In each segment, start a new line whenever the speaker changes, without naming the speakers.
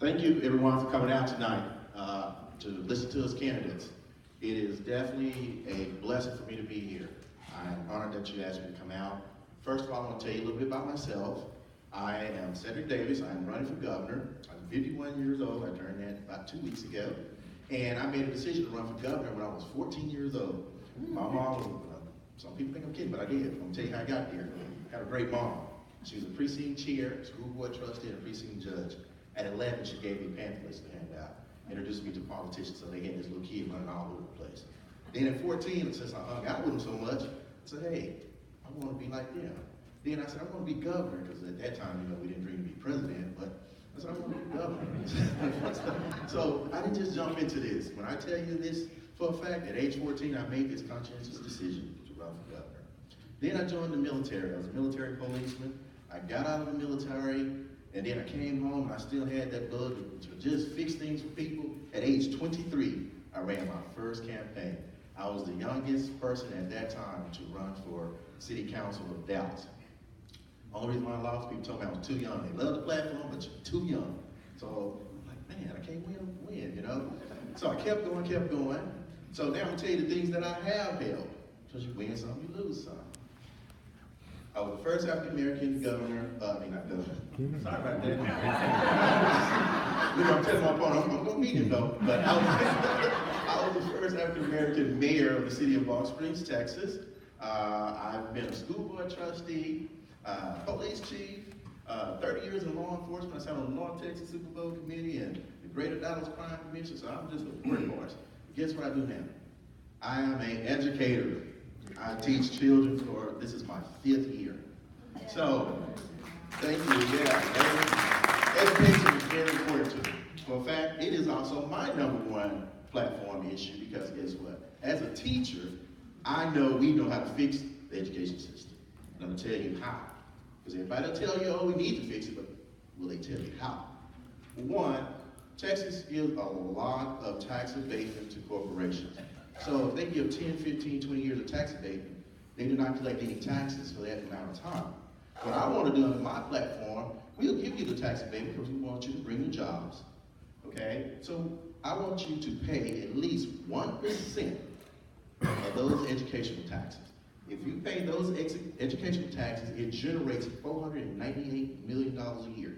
Thank you, everyone, for coming out tonight to listen to us candidates. It is definitely a blessing for me to be here. I'm honored that you asked me to come out. First of all, I want to tell you a little bit about myself. I am Cedric Davis. I'm running for governor. I'm 51 years old. I turned that about 2 weeks ago. And I made a decision to run for governor when I was 14 years old. My mom, some people think I'm kidding, but I did. I'm going to tell you how I got here. I had a great mom. She was a precinct chair, school board trustee, and a precinct judge. At 11, she gave me pamphlets to hand out, introduced me to politicians, so they had this little kid running all over the place. Then at 14, since I hung out with them so much, I said, hey, I want to be like them. Then I said, I want to be governor, because at that time, we didn't dream to be president, but I said, I want to be governor. So I didn't just jump into this. When I tell you this for a fact, at age 14, I made this conscientious decision to run for governor. Then I joined the military. I was a military policeman. I got out of the military, and then I came home, and I still had that bug to just fix things for people. At age 23, I ran my first campaign. I was the youngest person at that time to run for city council of Dallas. Only reason why I lost, people told me I was too young. They love the platform, but you're too young. So I'm like, man, I can't win. So I kept going. So now I'm gonna tell you the things that I have held. Because you win some, you lose some. I was the first African-American governor, not governor, sorry about that. Look, I'm telling my opponent, I'm gonna meet him though, but I was the first African-American mayor of the city of Balch Springs, Texas. I've been a school board trustee, police chief, 30 years in law enforcement. I sat on the North Texas Super Bowl committee and the Greater Dallas Crime Commission, so I'm just a workhorse. Guess what I do now? I am an educator. I teach children this is my 5th year. So, thank you, yeah. Education is very important to me. For a fact, it is also my #1 platform issue because guess what? As a teacher, we know how to fix the education system. And I'm gonna tell you how. Because everybody will tell you, we need to fix it, but will they tell you how? One, Texas gives a lot of tax abatement to corporations. So if they give 10, 15, 20 years of tax abatement, they do not collect any taxes for that amount of time. What I want to do on my platform, we'll give you the tax abatement because we want you to bring the jobs, okay? So I want you to pay at least 1% of those educational taxes. If you pay those educational taxes, it generates $498 million a year.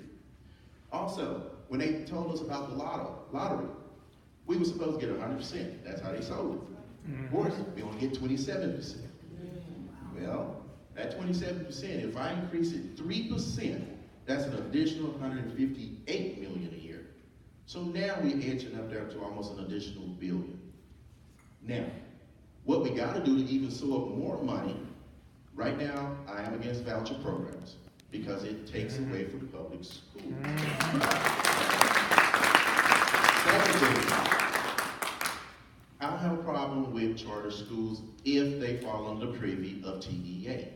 Also, when they told us about the lottery, we were supposed to get 100%. That's how they sold it. Of course, we only get 27%. Well, that 27%, if I increase it 3%, that's an additional $158 million a year. So now we're edging up there to almost an additional $1 billion. Now, what we got to do to even sew up more money, right now, I am against voucher programs because it takes away from the public school. I don't have a problem with charter schools if they fall under the purview of TEA.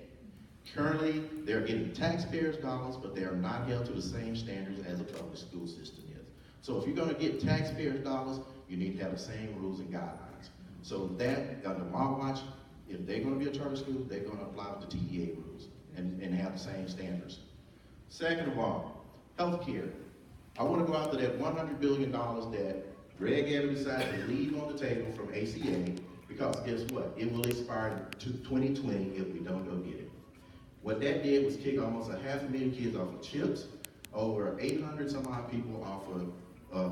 Currently, they're getting taxpayers' dollars, but they are not held to the same standards as a public school system is. So if you're going to get taxpayers' dollars, you need to have the same rules and guidelines. So that, under my watch, if they're going to be a charter school, they're going to apply with the TEA rules and have the same standards. Second of all, healthcare. I want to go after that $100 billion that Greg Abbott decided to leave on the table from ACA because guess what? It will expire to 2020 if we don't go get it. What that did was kick almost 500,000 kids off of CHIPS, over 800 some odd people off of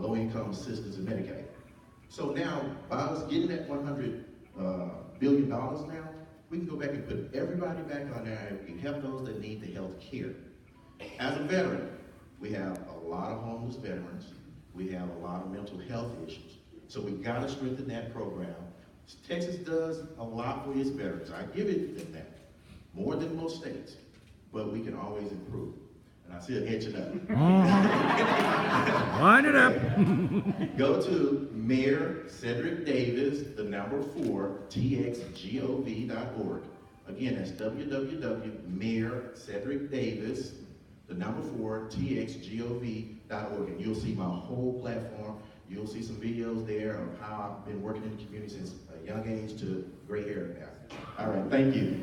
low-income assistance and Medicaid. So now, by us getting that $100 billion now, we can go back and put everybody back on there and help those that need the health care. As a veteran, we have a lot of homeless veterans. We have a lot of mental health issues. So we've got to strengthen that program. Texas does a lot for its veterans. I give it that, more than most states, but we can always improve. And I see it etching up.
Wind it up.
Go to Mayor Cedric Davis, the _4, txgov.org. Again, that's www.mayorcedricdavis, the _4, txgov.org. And you'll see my whole platform. You'll see some videos there of how I've been working in the community since a young age to gray hair now. All right, thank you.